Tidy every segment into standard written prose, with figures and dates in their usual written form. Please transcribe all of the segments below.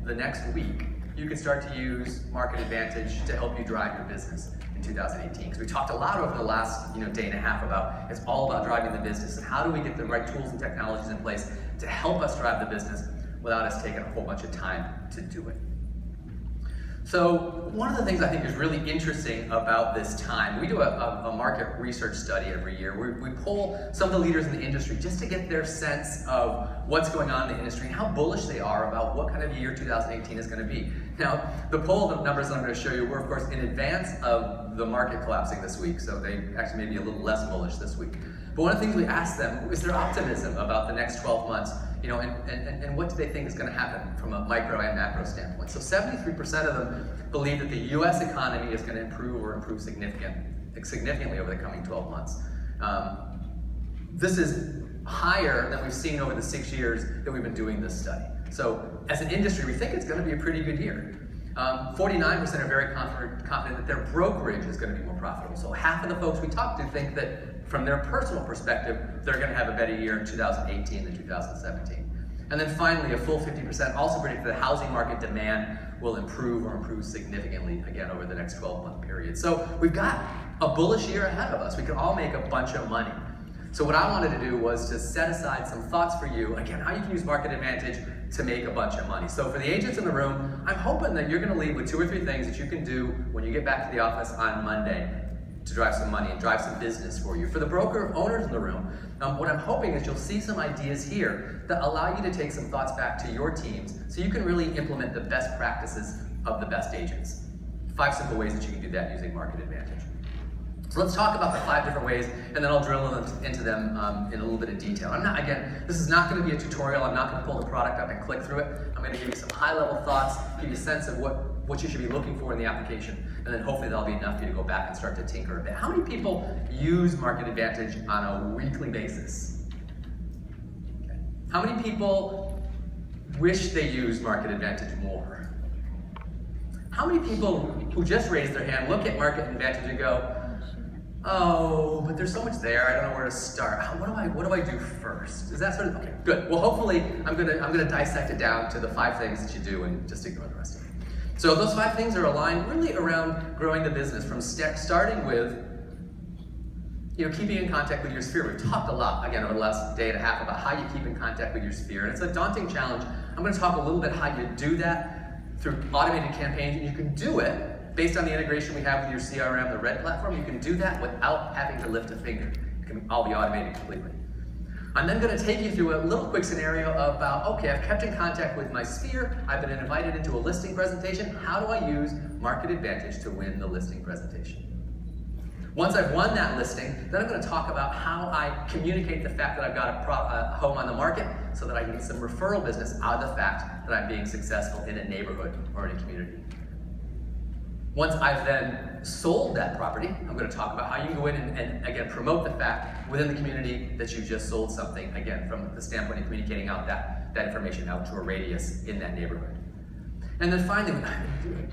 the next week, you can start to use Market Advantage to help you drive your business in 2018. Because we talked a lot over the last day and a half about, it's all about driving the business and how do we get the right tools and technologies in place to help us drive the business without us taking a whole bunch of time to do it. So one of the things I think is really interesting about this time, we do a market research study every year. We poll some of the leaders in the industry just to get their sense of what's going on in the industry and how bullish they are about what kind of year 2018 is going to be. Now, the poll numbers that I'm going to show you were, of course, in advance of the market collapsing this week, so they actually may be a little less bullish this week. But one of the things we asked them is their optimism about the next 12 months, and what do they think is going to happen from a micro and macro standpoint. So 73% of them believe that the US economy is going to improve significantly over the coming 12 months. This is higher than we've seen over the 6 years that we've been doing this study. So as an industry, we think it's going to be a pretty good year. 49% are very confident that their brokerage is going to be more profitable. So half of the folks we talked to think that from their personal perspective, they're going to have a better year in 2018 than 2017. And then finally, a full 50% also predict that the housing market demand will improve significantly again over the next 12-month period. So we've got a bullish year ahead of us. We can all make a bunch of money. So what I wanted to do was to set aside some thoughts for you, again, how you can use Market Advantage to make a bunch of money. So for the agents in the room, I'm hoping that you're going to leave with 2 or 3 things that you can do when you get back to the office on Monday to drive some money and drive some business for you. For the broker owners in the room, what I'm hoping is you'll see some ideas here that allow you to take some thoughts back to your teams so you can really implement the best practices of the best agents. 5 simple ways that you can do that using Market Advantage. So let's talk about the 5 different ways, and then I'll drill into them in a little bit of detail. Again, this is not going to be a tutorial. I'm not going to pull the product up and click through it. I'm going to give you some high-level thoughts, give you a sense of what you should be looking for in the application, and then hopefully that'll be enough for you to go back and start to tinker a bit. How many people use Market Advantage on a weekly basis? Okay. How many people wish they used Market Advantage more? How many people who just raised their hand look at Market Advantage and go, oh, but there's so much there, I don't know where to start. What do I do first? Is that sort of, okay, good. Well, hopefully I'm gonna dissect it down to the 5 things that you do and just ignore the rest of it. So those 5 things are aligned really around growing the business, from starting with keeping in contact with your sphere. We've talked a lot, again, over the last day and a half about how you keep in contact with your sphere, and it's a daunting challenge. I'm gonna talk a little bit how you do that through automated campaigns, and you can do it based on the integration we have with your CRM, the Red platform. You can do that without having to lift a finger. It can all be automated completely. I'm then going to take you through a little quick scenario about, okay, I've kept in contact with my sphere, I've been invited into a listing presentation. How do I use Market Advantage to win the listing presentation? Once I've won that listing, then I'm going to talk about how I communicate the fact that I've got a home on the market so that I can get some referral business out of the fact that I'm being successful in a neighborhood or in a community. Once I've then sold that property, I'm going to talk about how you can go in and again, promote the fact within the community that you just sold something, again, from the standpoint of communicating out that information out to a radius in that neighborhood. And then finally,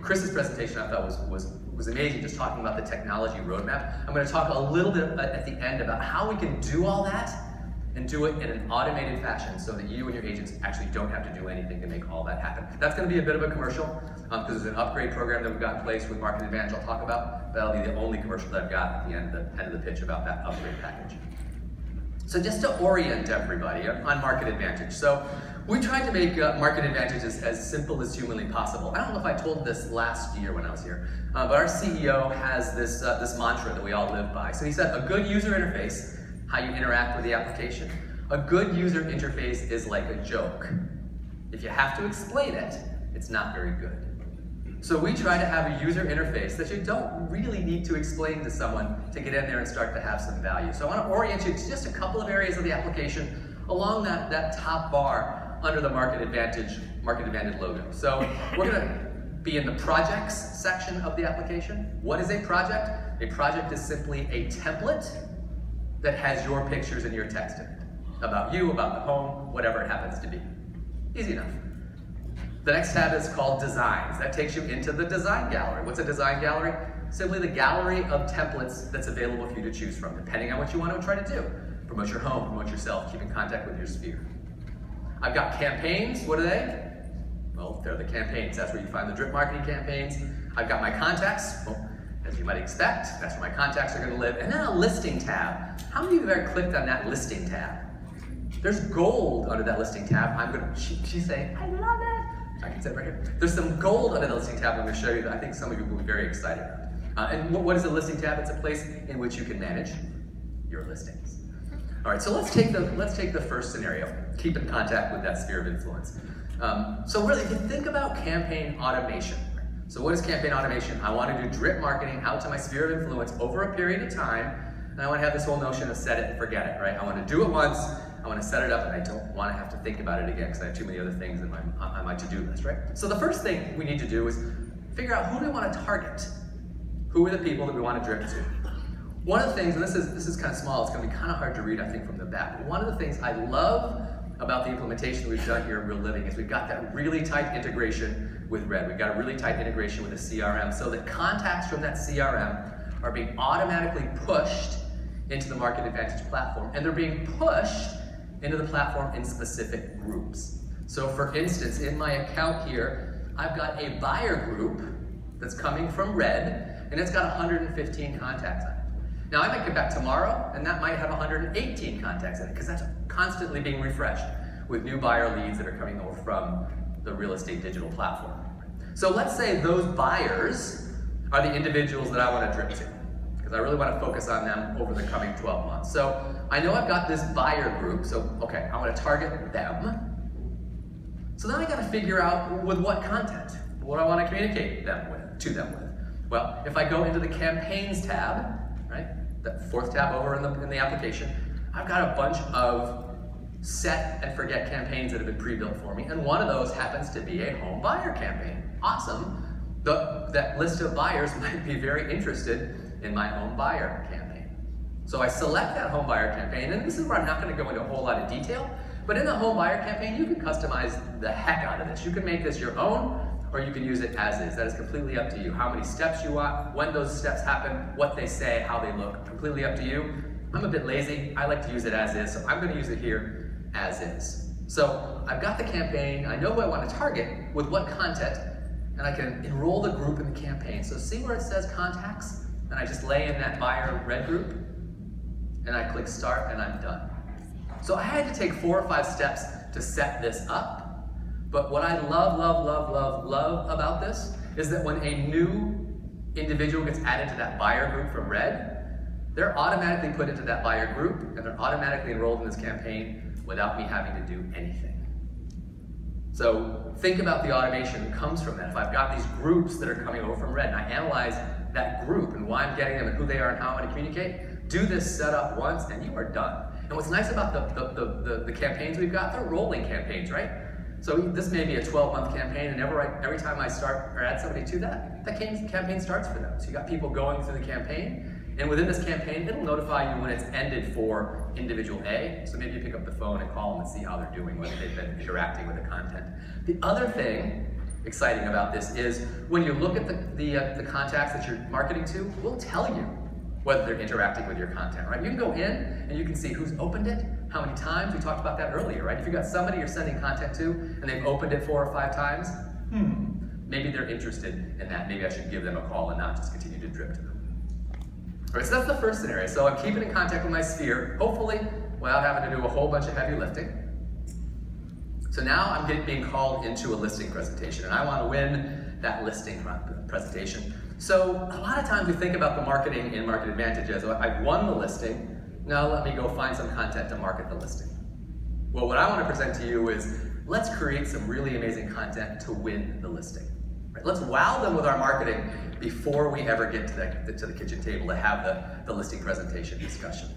Chris's presentation I thought was amazing, just talking about the technology roadmap. I'm going to talk a little bit at the end about how we can do all that and do it in an automated fashion so that you and your agents actually don't have to do anything to make all that happen. That's going to be a bit of a commercial because there's an upgrade program that we've got in place with Market Advantage I'll talk about. That'll be the only commercial that I've got at the end of the pitch about that upgrade package. So just to orient everybody on Market Advantage. So we tried to make Market Advantage as simple as humanly possible. I don't know if I told this last year when I was here, but our CEO has this mantra that we all live by. So he said, a good user interface, how you interact with the application. A good user interface is like a joke. If you have to explain it, it's not very good. So we try to have a user interface that you don't really need to explain to someone to get in there and start to have some value. So I want to orient you to just a couple of areas of the application along that top bar under the Market Advantage logo. So we're going to be in the projects section of the application. What is a project? A project is simply a template that has your pictures and your text in it. About you, about the home, whatever it happens to be. Easy enough. The next tab is called Designs. That takes you into the design gallery. What's a design gallery? Simply the gallery of templates that's available for you to choose from, depending on what you want to try to do. Promote your home, promote yourself, keep in contact with your sphere. I've got campaigns. What are they? Well, up there, the campaigns. That's where you find the drip marketing campaigns. I've got my contacts. Well, as you might expect, that's where my contacts are going to live. And then a listing tab. How many of you have ever clicked on that listing tab? There's gold under that listing tab. She's saying, I love it. I can say it right here. There's some gold under the listing tab I'm going to show you that I think some of you will be very excited about. And what is a listing tab? It's a place in which you can manage your listings. All right, so let's take the first scenario. Keep in contact with that sphere of influence. So really, if you think about campaign automation. So what is campaign automation? I want to do drip marketing out to my sphere of influence over a period of time, and I want to have this whole notion of set it and forget it, right? I want to do it once, I want to set it up, and I don't want to have to think about it again because I have too many other things on my to-do list, right? So the first thing we need to do is figure out who do we want to target? Who are the people that we want to drip to? One of the things, and this is kind of small, it's going to be kind of hard to read, I think, from the back, but one of the things I love about the implementation we've done here in Real Living is we've got that really tight integration with Red. We've got a really tight integration with the CRM so that contacts from that CRM are being automatically pushed into the Market Advantage platform, and they're being pushed into the platform in specific groups. So for instance, in my account here, I've got a buyer group that's coming from Red, and it's got 115 contacts on it. Now I might get back tomorrow, and that might have 118 contacts in it, because that's constantly being refreshed with new buyer leads that are coming over from the real estate digital platform. So let's say those buyers are the individuals that I want to drip to, because I really want to focus on them over the coming 12 months. So I know I've got this buyer group, so okay, I'm going to target them. So then I got to figure out with what content, what I want to communicate to them with. Well, if I go into the campaigns tab, right, that fourth tab over in the application, I've got a bunch of set and forget campaigns that have been pre-built for me, and one of those happens to be a home buyer campaign. Awesome. That list of buyers might be very interested in my home buyer campaign. So I select that home buyer campaign, and this is where I'm not going to go into a whole lot of detail, but in the home buyer campaign, you can customize the heck out of this. You can make this your own, or you can use it as is. That is completely up to you. How many steps you want, when those steps happen, what they say, how they look, completely up to you. I'm a bit lazy. I like to use it as is, so I'm going to use it here as is. So I've got the campaign. I know who I want to target with what content, and I can enroll the group in the campaign. So see where it says contacts, and I just lay in that buyer red group, and I click start, and I'm done. So I had to take 4 or 5 steps to set this up. But what I love about this is that when a new individual gets added to that buyer group from Red, they're automatically put into that buyer group, and they're automatically enrolled in this campaign without me having to do anything. So think about the automation that comes from that. If I've got these groups that are coming over from Red, and I analyze that group and why I'm getting them and who they are and how I'm going to communicate, do this setup once, and you are done. And what's nice about the campaigns we've got, they're rolling campaigns, right? So this may be a 12-month campaign, and every time I start or add somebody to that campaign starts for them. So you got people going through the campaign, and within this campaign, it'll notify you when it's ended for individual A. So maybe you pick up the phone and call them and see how they're doing, whether they've been interacting with the content. The other thing exciting about this is when you look at the contacts that you're marketing to, we'll tell you whether they're interacting with your content, right? You can go in and you can see who's opened it, how many times. We talked about that earlier, right? If you've got somebody you're sending content to and they've opened it 4 or 5 times, maybe they're interested in that. Maybe I should give them a call and not just continue to drip to them. All right, so that's the first scenario. So I'm keeping in contact with my sphere, hopefully without having to do a whole bunch of heavy lifting. So now I'm being called into a listing presentation, and I want to win that listing presentation. So a lot of times we think about the marketing in Market Advantage as, I've won the listing, now let me go find some content to market the listing. Well, what I want to present to you is, let's create some really amazing content to win the listing. Right? Let's wow them with our marketing before we ever get to the kitchen table to have the listing presentation discussion.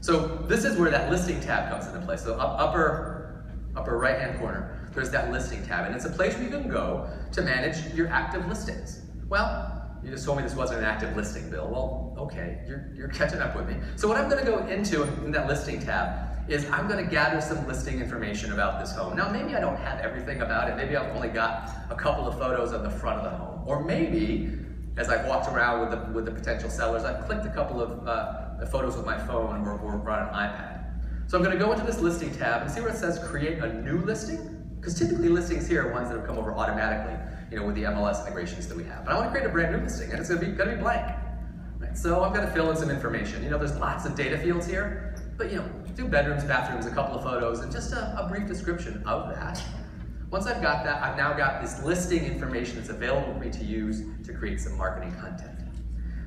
So this is where that listing tab comes into play. So upper right-hand corner, there's that listing tab, and it's a place where you can go to manage your active listings. Well, you just told me this wasn't an active listing, Bill. Well, okay, you're catching up with me. So what I'm going to go into in that listing tab is I'm going to gather some listing information about this home. Now, maybe I don't have everything about it. Maybe I've only got a couple of photos of the front of the home. Or maybe, as I've walked around with the potential sellers, I've clicked a couple of photos with my phone or on an iPad. So I'm going to go into this listing tab and see where it says create a new listing. Because typically listings here are ones that have come over automatically, with the MLS integrations that we have. But I want to create a brand new listing, and it's going to be blank. Right? So I'm going to fill in some information. There's lots of data fields here, but do bedrooms, bathrooms, a couple of photos, and just a brief description of that. Once I've got that, I've now got this listing information that's available for me to use to create some marketing content.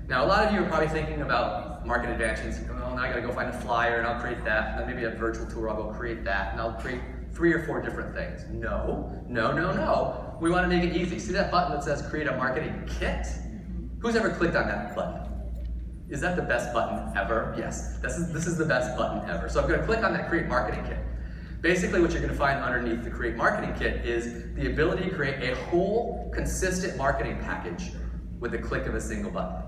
Now, a lot of you are probably thinking about Market Advantage. Now I got to go find a flyer, and I'll create that. And then maybe a virtual tour, I'll go create that, and I'll create 3 or 4 different things. No. We want to make it easy. See that button that says Create a Marketing Kit? Who's ever clicked on that button? Is that the best button ever? Yes, this is the best button ever. So I'm going to click on that Create Marketing Kit. Basically, what you're going to find underneath the Create Marketing Kit is the ability to create a whole, consistent marketing package with the click of a single button.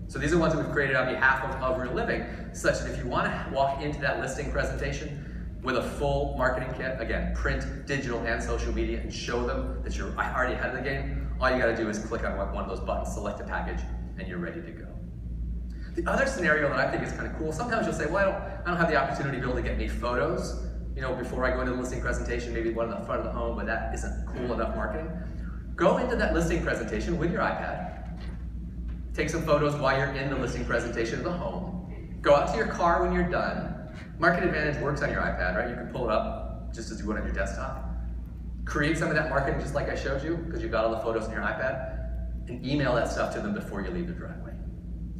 So these are ones that we've created on behalf of Real Living, such that if you want to walk into that listing presentation with a full marketing kit, again, print, digital, and social media, and show them that you're already ahead of the game, all you got to do is click on one of those buttons, select a package, and you're ready to go. The other scenario that I think is kind of cool, sometimes you'll say, well, I don't have the opportunity to be able to get any photos, before I go into the listing presentation, maybe one in the front of the home, but that isn't cool enough marketing. Go into that listing presentation with your iPad, take some photos while you're in the listing presentation of the home, go out to your car when you're done. Market Advantage works on your iPad, right? You can pull it up just as you would on your desktop. Create some of that marketing just like I showed you, because you've got all the photos on your iPad, and email that stuff to them before you leave the driveway.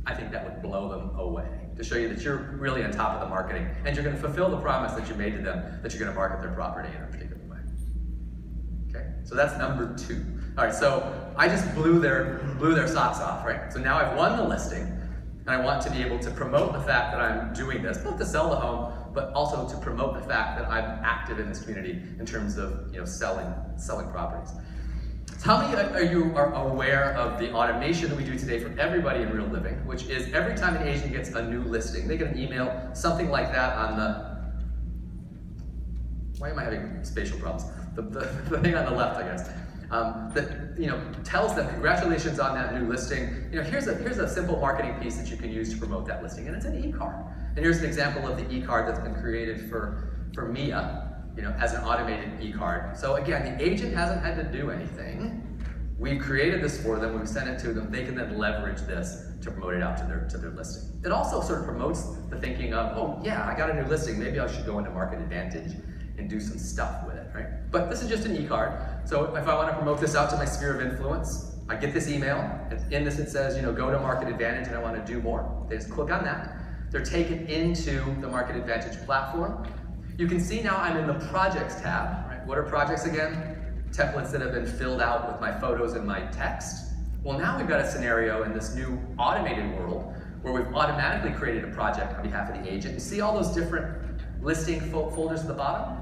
I think that would blow them away, to show you that you're really on top of the marketing, and you're going to fulfill the promise that you made to them that you're going to market their property in a particular way. Okay, so that's number 2. All right, so I just blew their socks off, right? So now I've won the listing, and I want to be able to promote the fact that I'm doing this, both to sell the home, but also to promote the fact that I'm active in this community in terms of selling properties. So how many of you are aware of the automation that we do today for everybody in Real Living, which is every time an agent gets a new listing, they get an email, something like that on the, why am I having spatial problems? The thing on the left, I guess, that tells them congratulations on that new listing. Here's a simple marketing piece that you can use to promote that listing, and it's an e-card. And here's an example of the e-card that's been created for Mia. As an automated e-card. So again, the agent hasn't had to do anything. We've created this for them, we've sent it to them, they can then leverage this to promote it out to their listing. It also sort of promotes the thinking of, oh yeah, I got a new listing, maybe I should go into Market Advantage and do some stuff with it, right? But this is just an e-card, so if I want to promote this out to my sphere of influence, I get this email, and in this it says, go to Market Advantage and I want to do more. They just click on that. They're taken into the Market Advantage platform. You can see now I'm in the Projects tab, right? What are projects again? Templates that have been filled out with my photos and my text. Well, now we've got a scenario in this new automated world where we've automatically created a project on behalf of the agent. You see all those different listing folders at the bottom?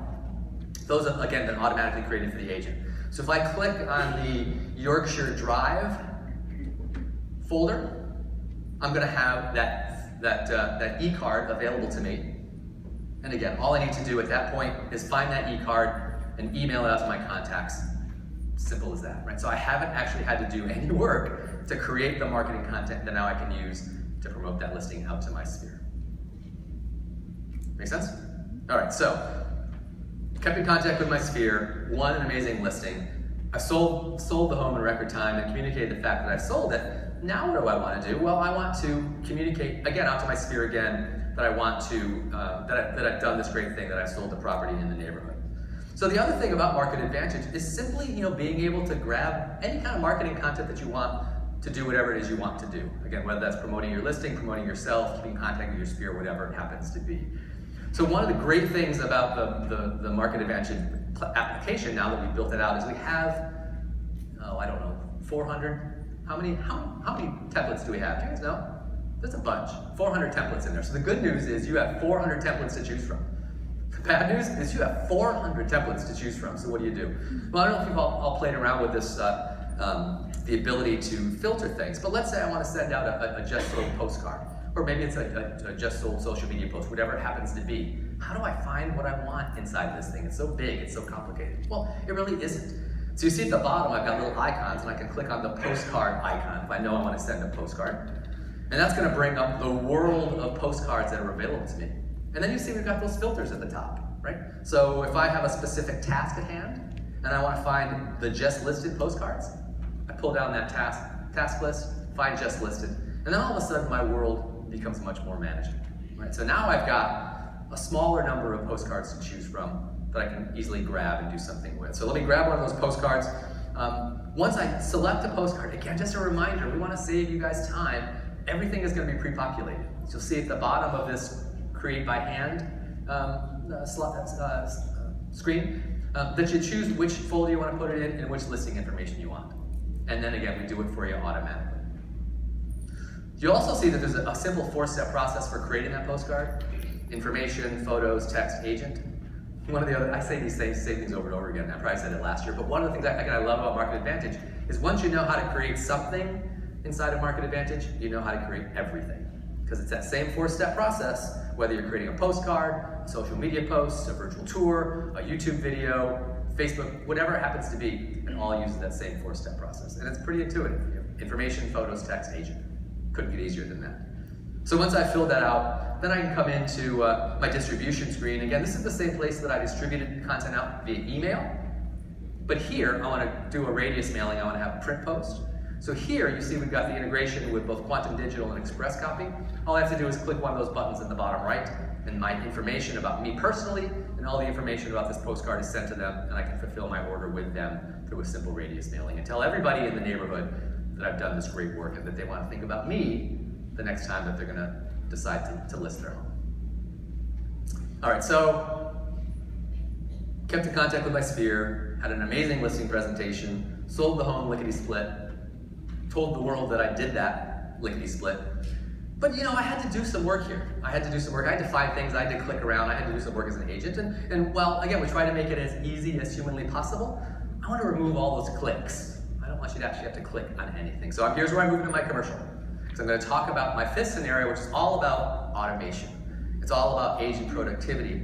Those have, again, been automatically created for the agent. So if I click on the Yorkshire Drive folder, I'm gonna have that e-card available to me. And again, all I need to do at that point is find that e-card and email it out to my contacts. Simple as that, right? So I haven't actually had to do any work to create the marketing content that now I can use to promote that listing out to my sphere. Make sense? All right, so kept in contact with my sphere, won an amazing listing. I sold the home in record time and communicated the fact that I sold it. Now what do I want to do? Well, I want to communicate again out to my sphere again that I want to, that I've done this great thing, that I've sold the property in the neighborhood. So the other thing about Market Advantage is simply, being able to grab any kind of marketing content that you want to do whatever it is you want to do. Again, whether that's promoting your listing, promoting yourself, keeping contact with your sphere, whatever it happens to be. So one of the great things about the Market Advantage application, now that we've built it out, is we have, I don't know, 400? How many templates do we have? Do you guys know? There's a bunch, 400 templates in there. So the good news is you have 400 templates to choose from. The bad news is you have 400 templates to choose from, so what do? Well, I don't know if you've all played around with this, the ability to filter things, but let's say I want to send out a just sold postcard, or maybe it's a just sold social media post, whatever it happens to be. How do I find what I want inside this thing? It's so big, it's so complicated. Well, it really isn't. So you see at the bottom, I've got little icons, and I can click on the postcard icon if I know I want to send a postcard. And that's going to bring up the world of postcards that are available to me. And then you see we've got those filters at the top, right? So if I have a specific task at hand, and I want to find the just listed postcards, I pull down that task list, find just listed, and then all of a sudden my world becomes much more manageable. Right? So now I've got a smaller number of postcards to choose from that I can easily grab and do something with. So let me grab one of those postcards. Once I select a postcard, again, just a reminder, we want to save you guys time. Everything is going to be pre-populated. So you'll see at the bottom of this create by hand screen that you choose which folder you want to put it in and which listing information you want. And then again, we do it for you automatically. You'll also see that there's a simple 4-step process for creating that postcard. Information, photos, text, agent. One of the other, I say these same things over and over again, I probably said it last year, but one of the things I love about Market Advantage is once you know how to create something inside of Market Advantage, you know how to create everything. Because it's that same 4-step process, whether you're creating a postcard, a social media post, a virtual tour, a YouTube video, Facebook, whatever it happens to be, it all uses that same 4-step process. And it's pretty intuitive. Information, photos, text, agent. Couldn't get easier than that. So once I've filled that out, then I can come into my distribution screen. Again, this is the same place that I distributed content out via email. But here, I want to do a radius mailing. I want to have a print post. So here, you see we've got the integration with both Quantum Digital and Express Copy. All I have to do is click one of those buttons in the bottom right, and my information about me personally and all the information about this postcard is sent to them, and I can fulfill my order with them through a simple radius mailing and tell everybody in the neighborhood that I've done this great work and that they want to think about me the next time that they're going to decide to list their home. All right, so kept in contact with my sphere, had an amazing listing presentation, sold the home lickety-split, told the world that I did that lickety-split. But you know, I had to do some work here. I had to do some work. I had to find things. I had to click around. I had to do some work as an agent. And well, again, we try to make it as easy as humanly possible. I want to remove all those clicks. I don't want you to actually have to click on anything. So here's where I move into my commercial. So I'm going to talk about my 5th scenario, which is all about automation. It's all about agent productivity,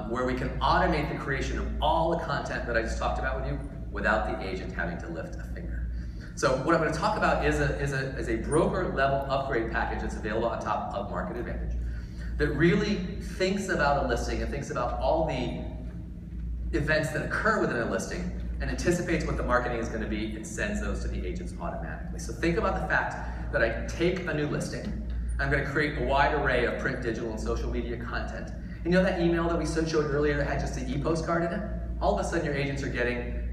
where we can automate the creation of all the content that I just talked about with you without the agent having to lift a finger. So what I'm going to talk about is a broker level upgrade package that's available on top of Market Advantage that really thinks about a listing and thinks about all the events that occur within a listing and anticipates what the marketing is going to be and sends those to the agents automatically. So think about the fact that I take a new listing, I'm going to create a wide array of print, digital, and social media content. And you know that email that we showed earlier that had just the e-postcard in it? All of a sudden your agents are getting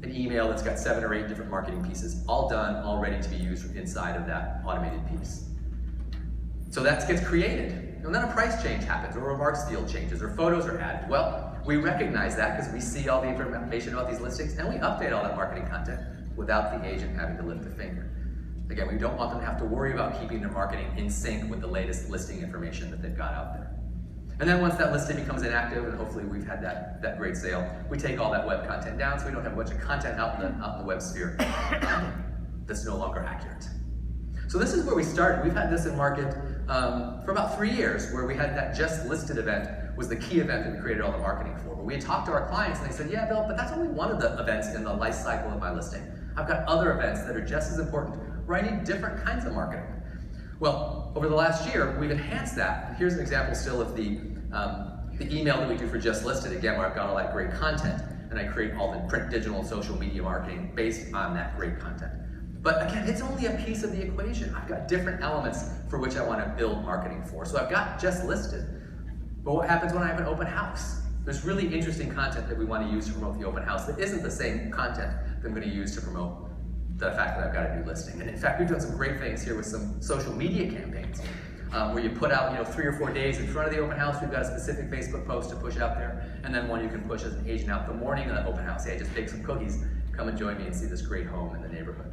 an email that's got 7 or 8 different marketing pieces, all done, all ready to be used inside of that automated piece. So that gets created. And then a price change happens, or a remarks field changes, or photos are added. Well, we recognize that because we see all the information about these listings, and we update all that marketing content without the agent having to lift a finger. Again, we don't want them to have to worry about keeping their marketing in sync with the latest listing information that they've got out there. And then once that listing becomes inactive, and hopefully we've had that great sale, we take all that web content down so we don't have a bunch of content out in the web sphere that's no longer accurate. So this is where we started. We've had this in market for about 3 years, where we had that just listed event was the key event that we created all the marketing for. But we had talked to our clients and they said, yeah, Bill, but that's only one of the events in the life cycle of my listing. I've got other events that are just as important where I need different kinds of marketing. Well, over the last year, we've enhanced that. Here's an example still of the email that we do for Just Listed, again, where I've got all that great content, and I create all the print, digital, and social media marketing based on that great content. But again, it's only a piece of the equation. I've got different elements for which I want to build marketing for. So I've got Just Listed, but what happens when I have an open house? There's really interesting content that we want to use to promote the open house that isn't the same content that I'm going to use to promote the fact that I've got a new listing. And in fact, we've done some great things here with some social media campaigns where you put out 3 or 4 days in front of the open house. We've got a specific Facebook post to push out there, and then one you can push as an agent out the morning of the open house. Hey, just bake some cookies, come and join me and see this great home in the neighborhood.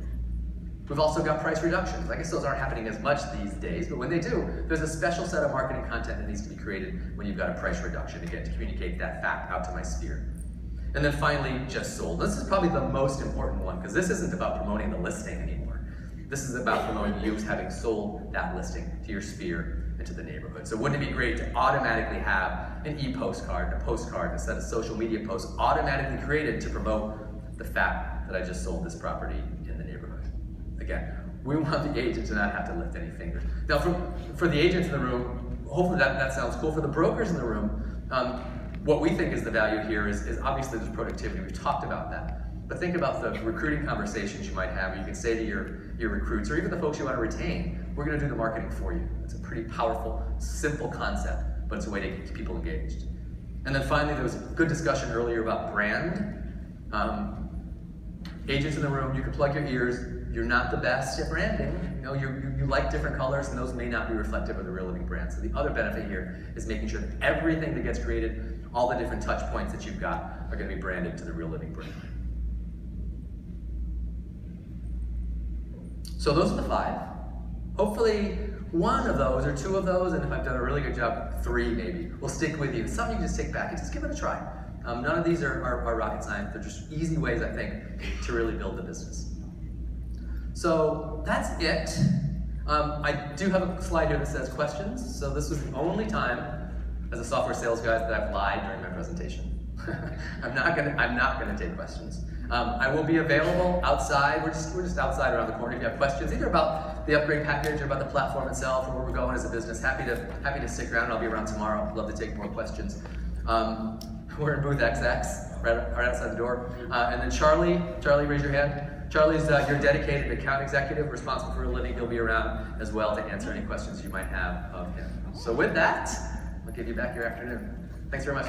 We've also got price reductions. I guess those aren't happening as much these days, but when they do, there's a special set of marketing content that needs to be created when you've got a price reduction, again, to communicate that fact out to my sphere. And then finally, Just Sold. This is probably the most important one, because this isn't about promoting the listing anymore. This is about promoting you having sold that listing to your sphere and to the neighborhood. So wouldn't it be great to automatically have an e-postcard, a postcard, a set of social media posts automatically created to promote the fact that I just sold this property in the neighborhood? Again, we want the agent to not have to lift any fingers. Now, for the agents in the room, hopefully that sounds cool. For the brokers in the room, What we think is the value here is obviously there's productivity. We've talked about that. But think about the recruiting conversations you might have, where you can say to your recruits, or even the folks you want to retain, we're going to do the marketing for you. It's a pretty powerful, simple concept, but it's a way to get people engaged. And then finally, there was good discussion earlier about brand. Agents in the room, you can plug your ears. You're not the best at branding. You like different colors, and those may not be reflective of the Real Living brand. So the other benefit here is making sure that everything that gets created, all the different touch points that you've got, are going to be branded to the Real Living brand. So those are the 5. Hopefully one of those or 2 of those, and if I've done a really good job, 3 maybe, will stick with you. Some you can just take back and just give it a try. None of these are rocket science. They're just easy ways, I think, to really build the business. So that's it. I do have a slide here that says questions. So this was the only time as a software sales guy that I've lied during my presentation. I'm not gonna take questions. I will be available outside. We're just outside around the corner. If you have questions, either about the upgrade package or about the platform itself, or where we're going as a business, happy to stick around. I'll be around tomorrow. I'd love to take more questions. We're in booth XX, right outside the door. And then Charlie, raise your hand. Charlie's your dedicated account executive responsible for Real Living. He'll be around as well to answer any questions you might have of him. So with that, I'll give you back your afternoon. Thanks very much.